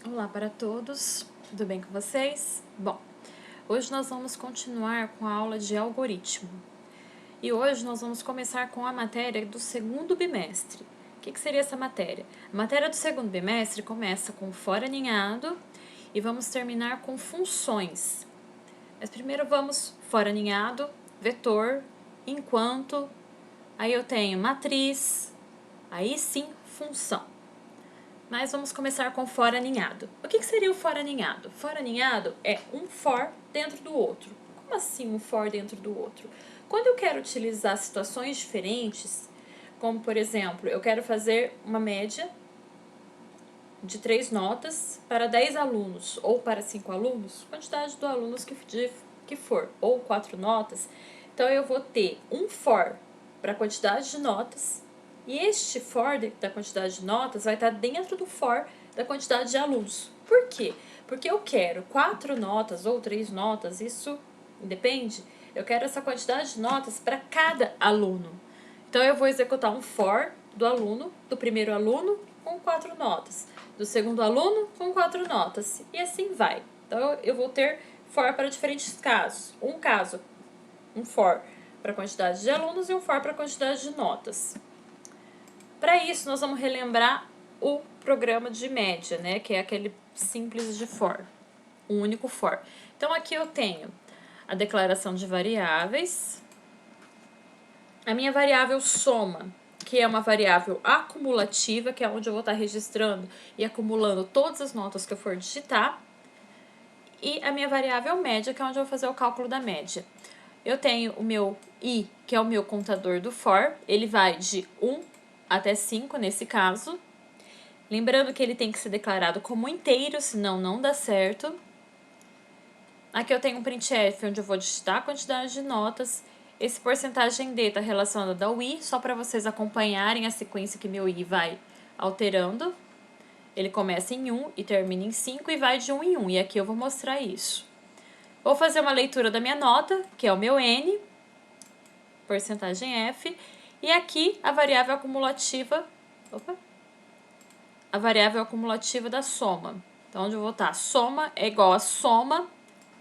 Olá para todos, tudo bem com vocês? Bom, hoje nós vamos continuar com a aula de algoritmo. E hoje nós vamos começar com a matéria do segundo bimestre. O que seria essa matéria? A matéria do segundo bimestre começa com fora aninhado e vamos terminar com funções. Mas primeiro vamos fora aninhado, vetor, enquanto, aí eu tenho matriz, aí sim função. Mas vamos começar com for aninhado. O que seria o for aninhado? For aninhado é um for dentro do outro. Como assim um for dentro do outro? Quando eu quero utilizar situações diferentes, como por exemplo, eu quero fazer uma média de 3 notas para 10 alunos ou para 5 alunos, quantidade de alunos que for, ou 4 notas, então eu vou ter um for para a quantidade de notas. E este for da quantidade de notas vai estar dentro do for da quantidade de alunos. Por quê? Porque eu quero 4 notas ou 3 notas, isso depende. Eu quero essa quantidade de notas para cada aluno. Então, eu vou executar um for do aluno, do primeiro aluno, com 4 notas. Do segundo aluno, com 4 notas. E assim vai. Então, eu vou ter for para diferentes casos. Um caso, um for para a quantidade de alunos e um for para a quantidade de notas. Para isso, nós vamos relembrar o programa de média, né? Que é aquele simples de for, um único for. Então, aqui eu tenho a declaração de variáveis, a minha variável soma, que é uma variável acumulativa, que é onde eu vou estar registrando e acumulando todas as notas que eu for digitar, e a minha variável média, que é onde eu vou fazer o cálculo da média. Eu tenho o meu i, que é o meu contador do for, ele vai de 1 até 5 nesse caso. Lembrando que ele tem que ser declarado como inteiro, senão não dá certo. Aqui eu tenho um printf, onde eu vou digitar a quantidade de notas. Esse porcentagem D está relacionado ao i, só para vocês acompanharem a sequência que meu i vai alterando. Ele começa em 1 e termina em 5 e vai de 1 em 1, e aqui eu vou mostrar isso. Vou fazer uma leitura da minha nota, que é o meu n, porcentagem f, e aqui a variável acumulativa, a variável acumulativa da soma. Então, onde eu vou botar soma é igual a soma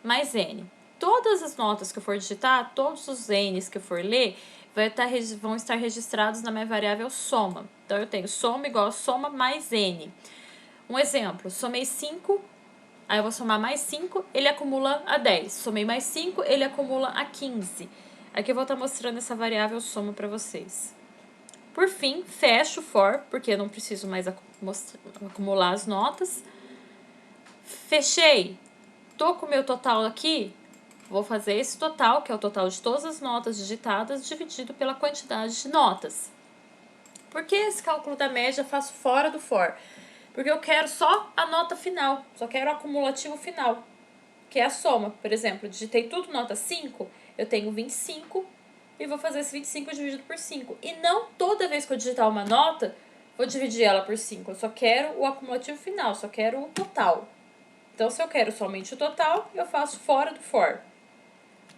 mais n. Todas as notas que eu for digitar, todos os n's que eu for ler, vão estar registrados na minha variável soma. Então, eu tenho soma igual a soma mais n. Um exemplo, somei 5, aí eu vou somar mais 5, ele acumula a 10. Somei mais 5, ele acumula a 15. Aqui eu vou estar mostrando essa variável soma para vocês. Por fim, fecho o for, porque eu não preciso mais acumular as notas. Fechei. Tô com o meu total aqui. Vou fazer esse total, que é o total de todas as notas digitadas, dividido pela quantidade de notas. Por que esse cálculo da média eu faço fora do for? Porque eu quero só a nota final, só quero o acumulativo final, que é a soma. Por exemplo, digitei tudo nota 5, eu tenho 25 e vou fazer esse 25 dividido por 5. E não toda vez que eu digitar uma nota, vou dividir ela por 5. Eu só quero o acumulativo final, só quero o total. Então, se eu quero somente o total, eu faço fora do for.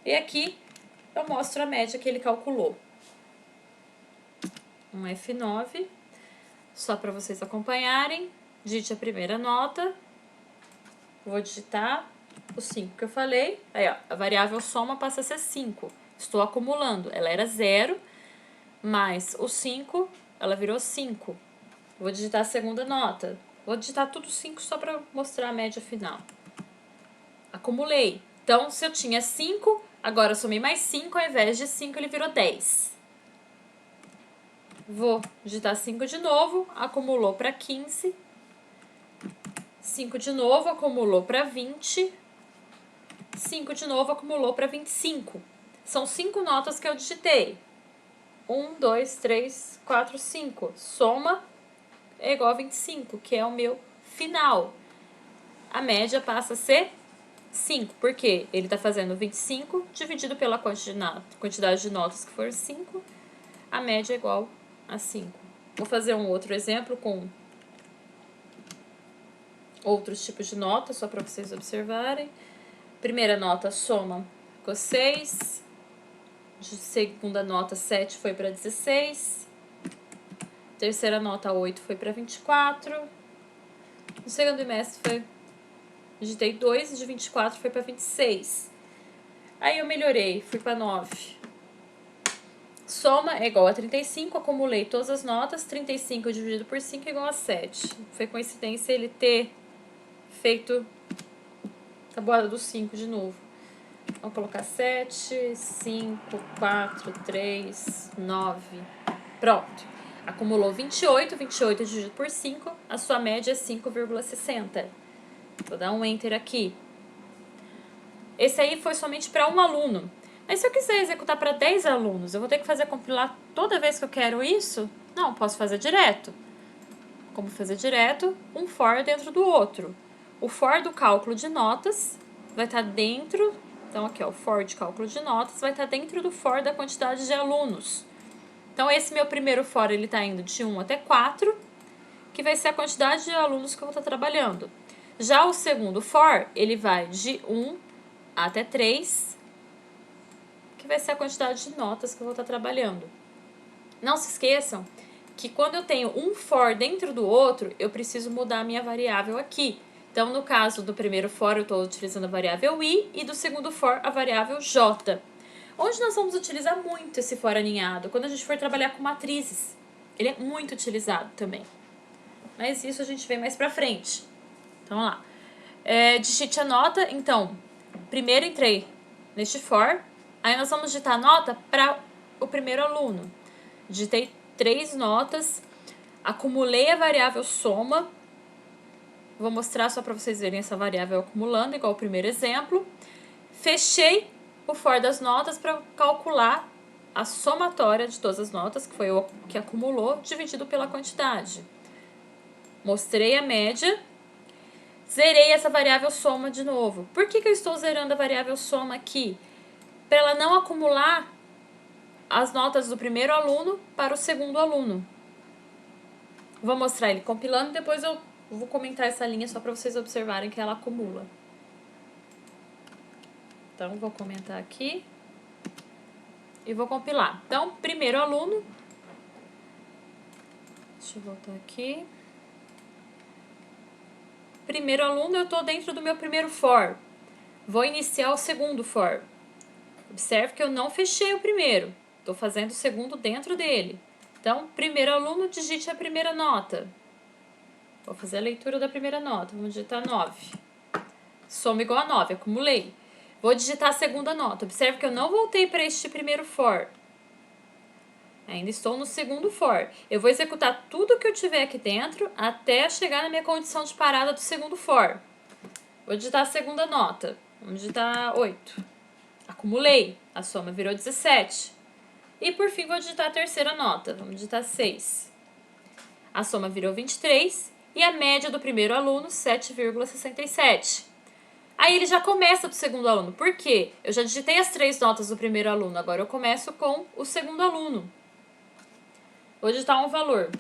E aqui eu mostro a média que ele calculou. Um F9, só para vocês acompanharem. Digite a primeira nota. Vou digitar os 5 que eu falei. Aí, ó, a variável soma passa a ser 5. Estou acumulando. Ela era 0, mais o 5, ela virou 5. Vou digitar a segunda nota. Vou digitar tudo 5 só para mostrar a média final. Acumulei. Então, se eu tinha 5, agora eu somei mais 5, ao invés de 5, ele virou 10. Vou digitar 5 de novo, acumulou para 15. 5 de novo, acumulou para 20. 5 de novo, acumulou para 25. São 5 notas que eu digitei. 1, 2, 3, 4, 5. Soma é igual a 25, que é o meu final. A média passa a ser 5, porque ele está fazendo 25 dividido pela quantidade de notas que for 5, a média é igual a 5. Vou fazer um outro exemplo com outros tipos de notas, só para vocês observarem. Primeira nota, soma, ficou 6. Segunda nota, 7 foi para 16. Terceira nota, 8 foi para 24. No segundo bimestre foi, digitei 2, de 24 foi para 26. Aí eu melhorei, fui para 9. Soma é igual a 35, acumulei todas as notas, 35 dividido por 5 é igual a 7. Foi coincidência ele ter feito a tabuada dos 5 de novo. Vamos colocar 7, 5, 4, 3, 9. Pronto. Acumulou 28, 28 dividido por 5, a sua média é 5,60. Vou dar um Enter aqui. Esse aí foi somente para um aluno. Mas se eu quiser executar para 10 alunos, eu vou ter que fazer compilar toda vez que eu quero isso? Não, posso fazer direto. Como fazer direto? Um for dentro do outro. O for do cálculo de notas vai estar dentro... Então, aqui, ó, o for de cálculo de notas vai estar dentro do for da quantidade de alunos. Então, esse meu primeiro for, ele está indo de 1 até 4, que vai ser a quantidade de alunos que eu vou estar trabalhando. Já o segundo for, ele vai de 1 até 3, que vai ser a quantidade de notas que eu vou estar trabalhando. Não se esqueçam que quando eu tenho um for dentro do outro, eu preciso mudar a minha variável aqui. Então, no caso do primeiro for, eu estou utilizando a variável i, e do segundo for, a variável j. Onde nós vamos utilizar muito esse for aninhado? Quando a gente for trabalhar com matrizes. Ele é muito utilizado também. Mas isso a gente vê mais pra frente. Então, vamos lá. Digite a nota. Então, primeiro entrei neste for. Aí nós vamos digitar a nota para o primeiro aluno. Digitei 3 notas. Acumulei a variável soma. Vou mostrar só para vocês verem essa variável acumulando, igual o primeiro exemplo. Fechei o for das notas para calcular a somatória de todas as notas, que foi o que acumulou, dividido pela quantidade. Mostrei a média. Zerei essa variável soma de novo. Por que eu estou zerando a variável soma aqui? Para ela não acumular as notas do primeiro aluno para o segundo aluno. Vou mostrar ele compilando, depois eu vou comentar essa linha só para vocês observarem que ela acumula. Então, vou comentar aqui e vou compilar. Então, primeiro aluno. Deixa eu voltar aqui. Primeiro aluno, eu estou dentro do meu primeiro for. Vou iniciar o segundo for. Observe que eu não fechei o primeiro. Estou fazendo o segundo dentro dele. Então, primeiro aluno, digite a primeira nota. Vou fazer a leitura da primeira nota. Vamos digitar 9. Soma igual a 9, acumulei. Vou digitar a segunda nota. Observe que eu não voltei para este primeiro for. Ainda estou no segundo for. Eu vou executar tudo que eu tiver aqui dentro até chegar na minha condição de parada do segundo for. Vou digitar a segunda nota. Vamos digitar 8. Acumulei. A soma virou 17. E por fim vou digitar a terceira nota. Vamos digitar 6. A soma virou 23. E a média do primeiro aluno, 7,67. Aí ele já começa do segundo aluno. Por quê? Eu já digitei as 3 notas do primeiro aluno. Agora eu começo com o segundo aluno. Vou digitar um valor.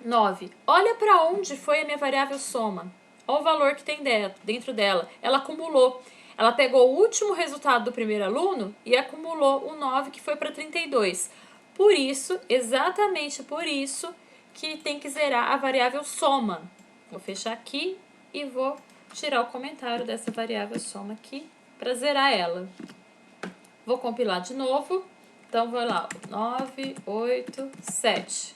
9. Olha para onde foi a minha variável soma. Olha o valor que tem dentro dela. Ela acumulou. Ela pegou o último resultado do primeiro aluno e acumulou o 9, que foi para 32. Por isso, exatamente por isso, que tem que zerar a variável soma. Vou fechar aqui e vou tirar o comentário dessa variável soma aqui para zerar ela. Vou compilar de novo. Então, vou lá. 9, 8, 7.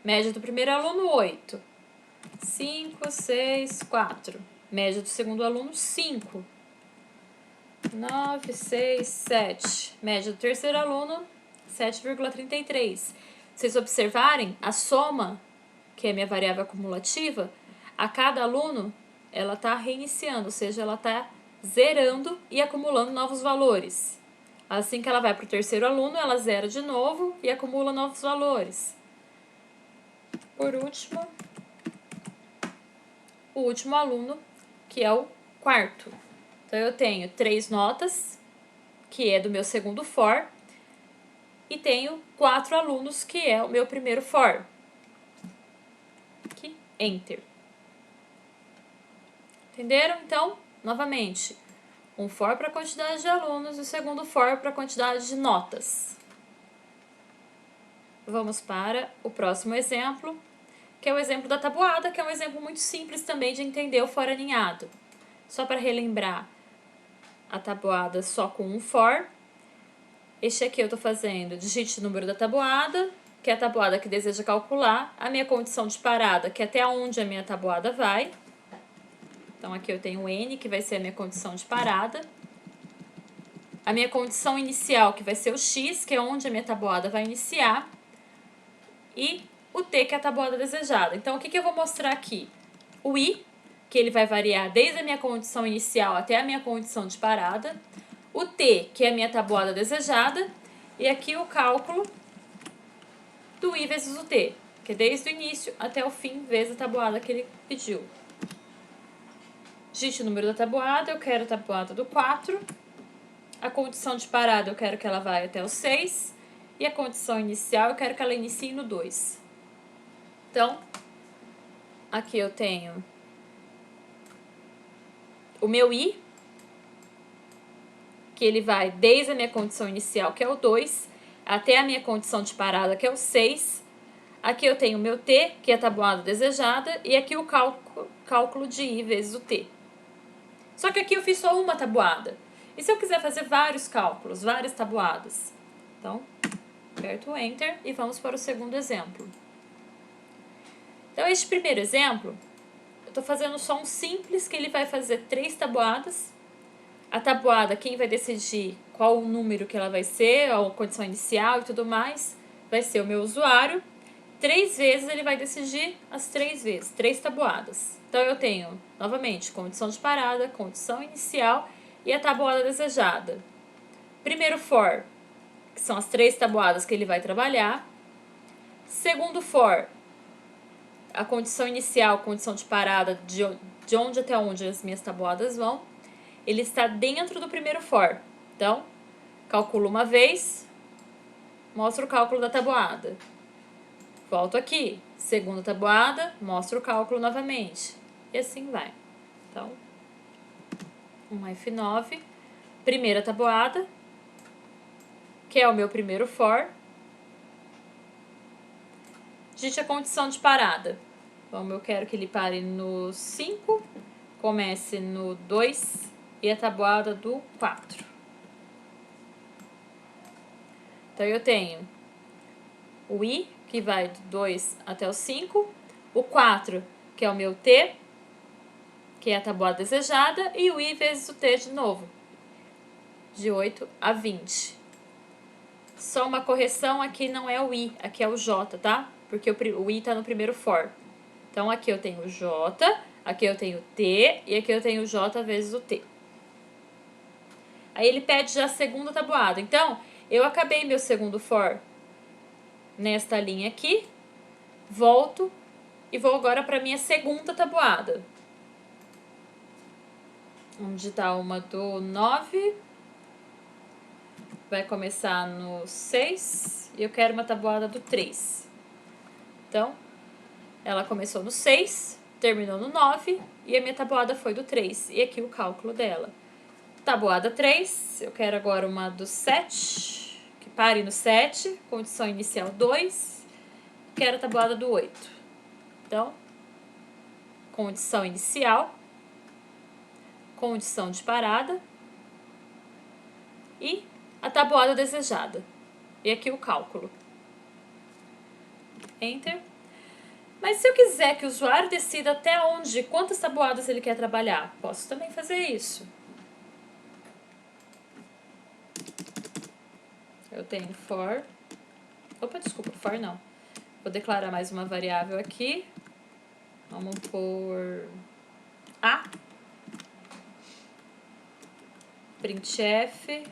Média do primeiro aluno, 8. 5, 6, 4. Média do segundo aluno, 5. 9, 6, 7. Média do terceiro aluno, 7,33. Vocês observarem, a soma, que é minha variável acumulativa, a cada aluno, ela está reiniciando, ou seja, ela está zerando e acumulando novos valores. Assim que ela vai para o terceiro aluno, ela zera de novo e acumula novos valores. Por último, o último aluno, que é o quarto. Então, eu tenho 3 notas, que é do meu segundo for, e tenho 4 alunos, que é o meu primeiro for. Aqui, Enter. Entenderam? Então, novamente, um for para a quantidade de alunos e o segundo for para a quantidade de notas. Vamos para o próximo exemplo. que é o exemplo da tabuada, que é um exemplo muito simples também de entender o for alinhado. Só para relembrar, a tabuada só com um for. Este aqui eu estou fazendo, digite o número da tabuada, que é a tabuada que deseja calcular, a minha condição de parada, que é até onde a minha tabuada vai. Então, aqui eu tenho N, que vai ser a minha condição de parada. A minha condição inicial, que vai ser o X, que é onde a minha tabuada vai iniciar. E o T, que é a tabuada desejada. Então, o que eu vou mostrar aqui? O I, que ele vai variar desde a minha condição inicial até a minha condição de parada. O T, que é a minha tabuada desejada. E aqui o cálculo do I vezes o T, que é desde o início até o fim, vezes a tabuada que ele pediu. Digite o número da tabuada, eu quero a tabuada do 4. A condição de parada eu quero que ela vá até o 6. E a condição inicial eu quero que ela inicie no 2. Então, aqui eu tenho o meu I, que ele vai desde a minha condição inicial, que é o 2, até a minha condição de parada, que é o 6. Aqui eu tenho o meu T, que é a tabuada desejada, e aqui o cálculo de I vezes o T. Só que aqui eu fiz só uma tabuada. E se eu quiser fazer vários cálculos, várias tabuadas? Então, aperto o Enter e vamos para o segundo exemplo. Então, este primeiro exemplo, eu estou fazendo só um simples, que ele vai fazer 3 tabuadas. A tabuada, quem vai decidir qual o número que ela vai ser, a condição inicial e tudo mais, vai ser o meu usuário. 3 vezes ele vai decidir as 3 vezes, 3 tabuadas. Então, eu tenho, novamente, condição de parada, condição inicial e a tabuada desejada. Primeiro for, que são as 3 tabuadas que ele vai trabalhar. Segundo for, a condição inicial, condição de parada, de onde até onde as minhas tabuadas vão. Ele está dentro do primeiro for. Então, calculo uma vez, mostro o cálculo da tabuada. Volto aqui, segunda tabuada, mostro o cálculo novamente. E assim vai. Então, um F9, primeira tabuada, que é o meu primeiro for. Digite a condição de parada. Então, eu quero que ele pare no 5, comece no 2 e a tabuada do 4. Então, eu tenho o I, que vai do 2 até o 5, o 4, que é o meu T, que é a tabuada desejada, e o I vezes o T de novo, de 8 a 20. Só uma correção, aqui não é o I, aqui é o J, tá? Porque o I tá no primeiro for. Então, aqui eu tenho o J, aqui eu tenho o T, e aqui eu tenho o J vezes o T. Aí ele pede já a segunda tabuada. Então, eu acabei meu segundo for nesta linha aqui, volto e vou agora para minha segunda tabuada. Vamos digitar uma do 9. Vai começar no 6 e eu quero uma tabuada do 3. Então, ela começou no 6, terminou no 9 e a minha tabuada foi do 3. E aqui o cálculo dela. Tabuada 3, eu quero agora uma do 7, que pare no 7, condição inicial 2. Quero a tabuada do 8. Então, condição inicial, condição de parada e a tabuada desejada. E aqui o cálculo. Enter. Mas se eu quiser que o usuário decida até onde, quantas tabuadas ele quer trabalhar, posso também fazer isso. Eu tenho for. Opa, desculpa, for não. Vou declarar mais uma variável aqui. Vamos pôr A. Printf.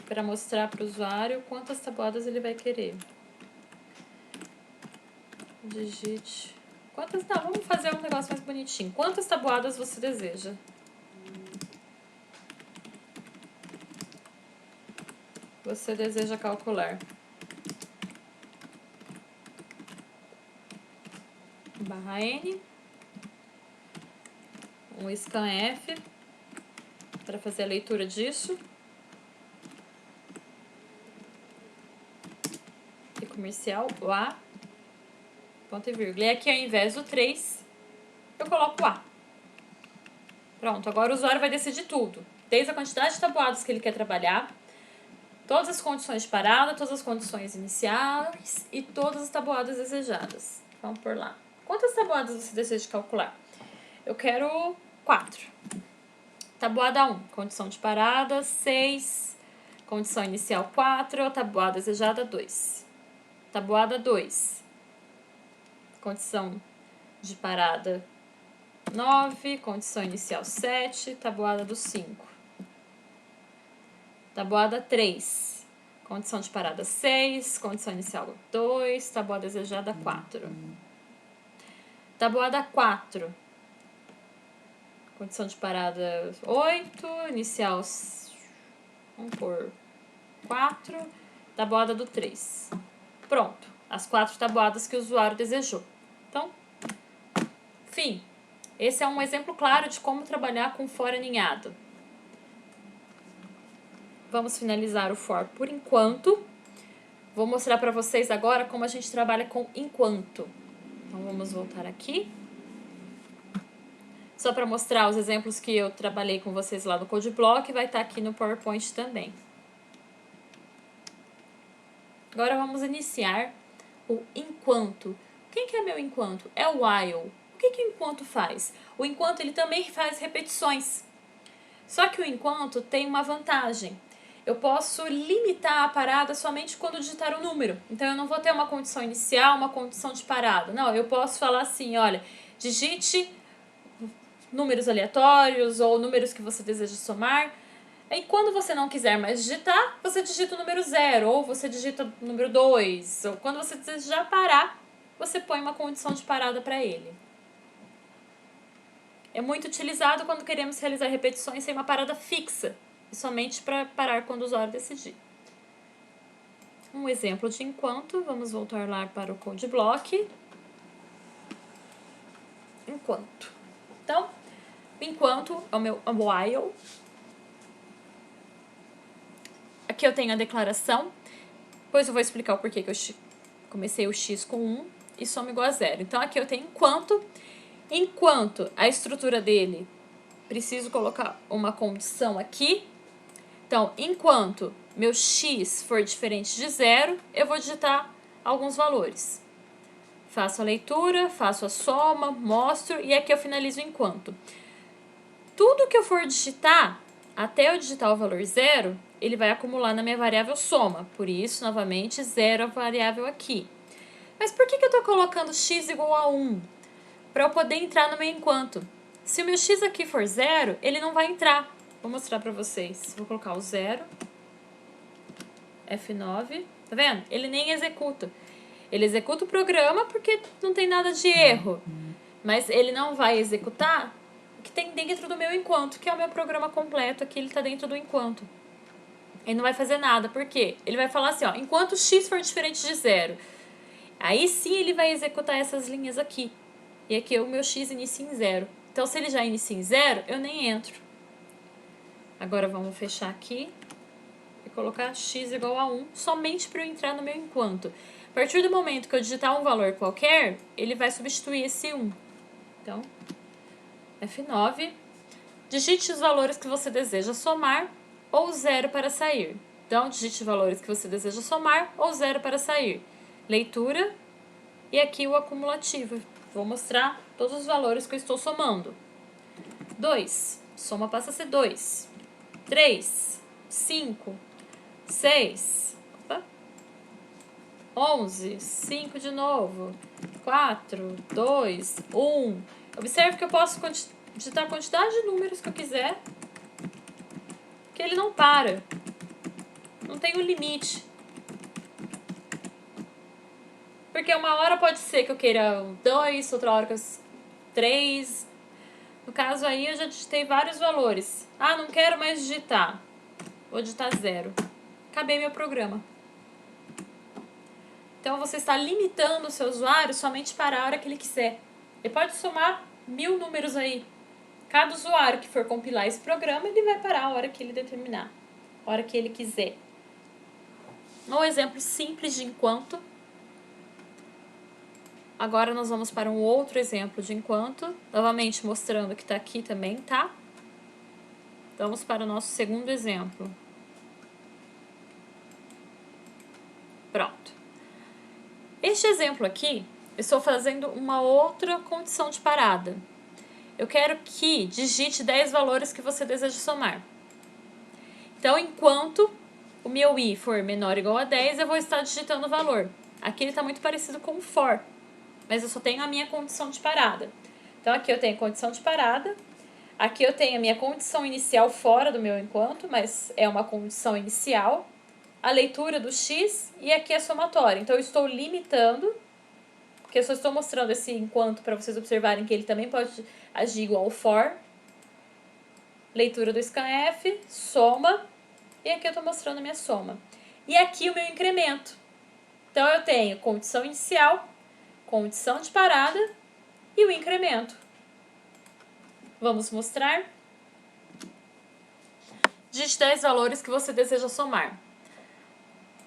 Para mostrar para o usuário quantas tabuadas ele vai querer. Digite. Quantas? Não, vamos fazer um negócio mais bonitinho. Quantas tabuadas você deseja? Você deseja calcular. Barra N. Um scanf para fazer a leitura disso. comercial, o A, ponto e vírgula. E aqui, ao invés do 3, eu coloco o A. Pronto, agora o usuário vai decidir tudo. Desde a quantidade de tabuadas que ele quer trabalhar, todas as condições de parada, todas as condições iniciais e todas as tabuadas desejadas. Vamos por lá. Quantas tabuadas você deseja calcular? Eu quero 4. Tabuada 1, condição de parada, 6. Condição inicial, 4. Tabuada desejada, 2. Tabuada 2. Condição de parada, 9. Condição inicial, 7. Tabuada do 5. Tabuada 3. Condição de parada, 6. Condição inicial, 2. Tabuada desejada, 4. Tabuada 4. Condição de parada 8. Inicial, vamos por 4. Tabuada do 3. Pronto. As 4 tabuadas que o usuário desejou. Então, fim. Esse é um exemplo claro de como trabalhar com for aninhado. Vamos finalizar o for por enquanto. Vou mostrar para vocês agora como a gente trabalha com enquanto. Então, vamos voltar aqui. Só para mostrar os exemplos que eu trabalhei com vocês lá no CodeBlock, vai estar aqui no PowerPoint também. Agora vamos iniciar o enquanto. Quem que é meu enquanto? É o while. O que o enquanto faz? O enquanto ele também faz repetições. Só que o enquanto tem uma vantagem. Eu posso limitar a parada somente quando digitar o número. Então, eu não vou ter uma condição inicial, uma condição de parada. Não, eu posso falar assim, olha, digite números aleatórios ou números que você deseja somar. E quando você não quiser mais digitar, você digita o número 0, ou você digita o número 2. Ou quando você desejar parar, você põe uma condição de parada para ele. É muito utilizado quando queremos realizar repetições sem uma parada fixa, e somente para parar quando o usuário decidir. Um exemplo de enquanto, vamos voltar lá para o CodeBlock. Enquanto. Então, enquanto é o meu while. Aqui eu tenho a declaração, depois eu vou explicar o porquê que eu comecei o x com 1 e soma igual a 0. Então, aqui eu tenho enquanto a estrutura dele, preciso colocar uma condição aqui. Então, enquanto meu x for diferente de 0, eu vou digitar alguns valores. Faço a leitura, faço a soma, mostro e aqui eu finalizo o enquanto. Tudo que eu for digitar, até eu digitar o valor 0, ele vai acumular na minha variável soma. Por isso, novamente, 0 é a variável aqui. Mas por que eu estou colocando x igual a 1? Para eu poder entrar no meu enquanto. Se o meu x aqui for 0, ele não vai entrar. Vou mostrar para vocês. Vou colocar o 0. F9. Tá vendo? Ele nem executa. Ele executa o programa porque não tem nada de erro. Mas ele não vai executar o que tem dentro do meu enquanto, que é o meu programa completo. Aqui ele está dentro do enquanto. Ele não vai fazer nada. Por quê? Ele vai falar assim, ó, enquanto x for diferente de 0. Aí sim ele vai executar essas linhas aqui. E aqui o meu x inicia em 0. Então, se ele já inicia em 0, eu nem entro. Agora, vamos fechar aqui e colocar x igual a 1, somente para eu entrar no meu enquanto. A partir do momento que eu digitar um valor qualquer, ele vai substituir esse 1. Então, F9. Digite os valores que você deseja somar ou 0 para sair. Então, digite valores que você deseja somar ou 0 para sair. Leitura e aqui o acumulativo. Vou mostrar todos os valores que eu estou somando. 2, soma passa a ser 2. 3, 5, 6, 11, 5 de novo, 4, 2, 1. Observe que eu posso digitar a quantidade de números que eu quiser, que ele não para. Não tem um limite. Porque uma hora pode ser que eu queira 2, outra hora que eu 3. No caso aí eu já digitei vários valores. Ah, não quero mais digitar. Vou digitar 0. Acabei meu programa. Então você está limitando o seu usuário somente para a hora que ele quiser. Ele pode somar 1000 números aí. Cada usuário que for compilar esse programa, ele vai parar a hora que ele determinar. A hora que ele quiser. Um exemplo simples de enquanto. Agora nós vamos para um outro exemplo de enquanto, novamente mostrando que está aqui também, tá? Vamos para o nosso segundo exemplo. Pronto. Este exemplo aqui, eu estou fazendo uma outra condição de parada. Eu quero que digite 10 valores que você deseja somar. Então, enquanto o meu i for menor ou igual a 10, eu vou estar digitando o valor. Aqui ele está muito parecido com o for, mas eu só tenho a minha condição de parada. Então, aqui eu tenho a condição de parada. Aqui eu tenho a minha condição inicial fora do meu enquanto, mas é uma condição inicial. A leitura do x e aqui a somatória. Então, eu estou limitando, porque eu só estou mostrando esse enquanto para vocês observarem que ele também pode agir igual ao for. Leitura do scanf, soma, e aqui eu estou mostrando a minha soma. E aqui o meu incremento. Então, eu tenho condição inicial, condição de parada e o incremento. Vamos mostrar? Digite 10 valores que você deseja somar.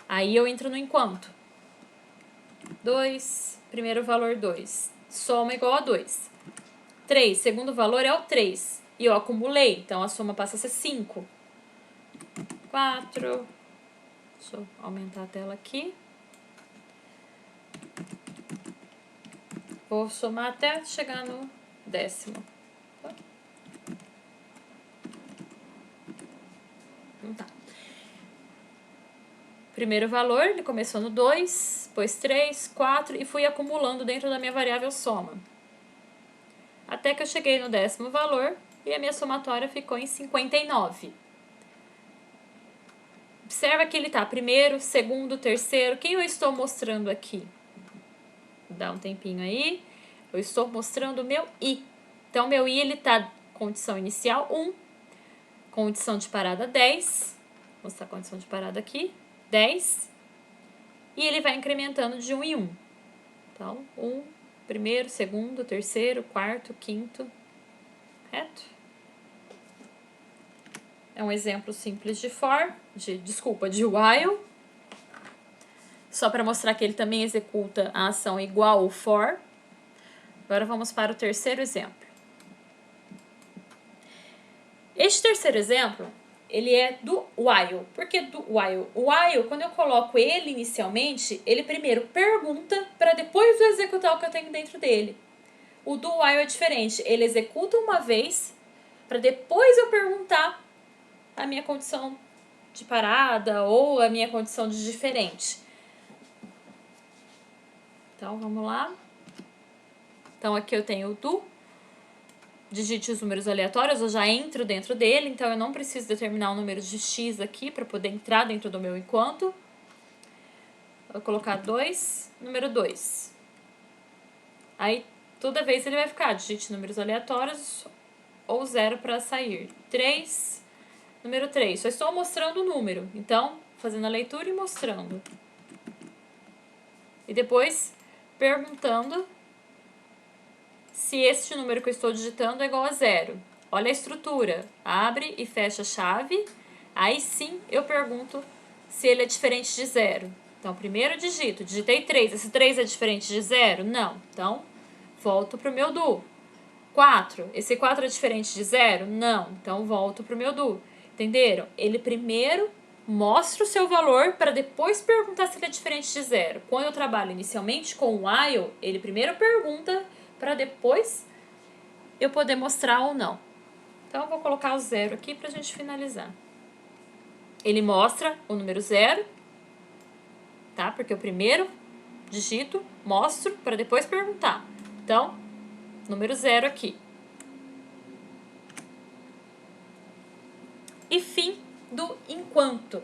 Aí eu entro no enquanto. 2, primeiro valor 2. Soma igual a 2. 3, segundo valor é o 3. E eu acumulei, então a soma passa a ser 5. 4. Deixa eu aumentar a tela aqui. Vou somar até chegar no 10º. Tá. Primeiro valor, ele começou no 2, depois 3, 4 e fui acumulando dentro da minha variável soma. Até que eu cheguei no 10º valor e a minha somatória ficou em 59. Observa que ele está primeiro, segundo, terceiro. Quem eu estou mostrando aqui? Dá um tempinho aí. Eu estou mostrando o meu i. Então, meu i, ele está condição inicial 1, condição de parada 10. Vou mostrar a condição de parada aqui. 10. E ele vai incrementando de 1 em 1. Então, 1, primeiro, segundo, terceiro, quarto, quinto. Correto? É um exemplo simples de for, de while. Só para mostrar que ele também executa a ação igual ao for. Agora vamos para o terceiro exemplo. Este terceiro exemplo, ele é do while. Por que do while? O while, quando eu coloco ele inicialmente, ele primeiro pergunta para depois eu executar o que eu tenho dentro dele. O do while é diferente. Ele executa uma vez para depois eu perguntar a minha condição de parada ou a minha condição de diferente. Então, vamos lá. Então, aqui eu tenho o do. Digite os números aleatórios, eu já entro dentro dele, então eu não preciso determinar o número de x aqui para poder entrar dentro do meu enquanto. Vou colocar 2, número 2. Aí, toda vez ele vai ficar, digite números aleatórios ou 0 para sair. 3, número 3. Só estou mostrando o número, então, fazendo a leitura e mostrando. E depois, perguntando se este número que eu estou digitando é igual a 0. Olha a estrutura. Abre e fecha a chave. Aí sim eu pergunto se ele é diferente de 0. Então, primeiro eu digitei 3. Esse 3 é diferente de 0? Não. Então, volto para o meu do. 4. Esse 4 é diferente de 0? Não. Então, volto para o meu do. Entenderam? Ele primeiro mostra o seu valor para depois perguntar se ele é diferente de 0. Quando eu trabalho inicialmente com o while, ele primeiro pergunta para depois eu poder mostrar ou não. Então, eu vou colocar o 0 aqui para a gente finalizar. Ele mostra o número 0, tá? Porque eu primeiro digito, mostro, para depois perguntar. Então, número 0 aqui. E fim do enquanto.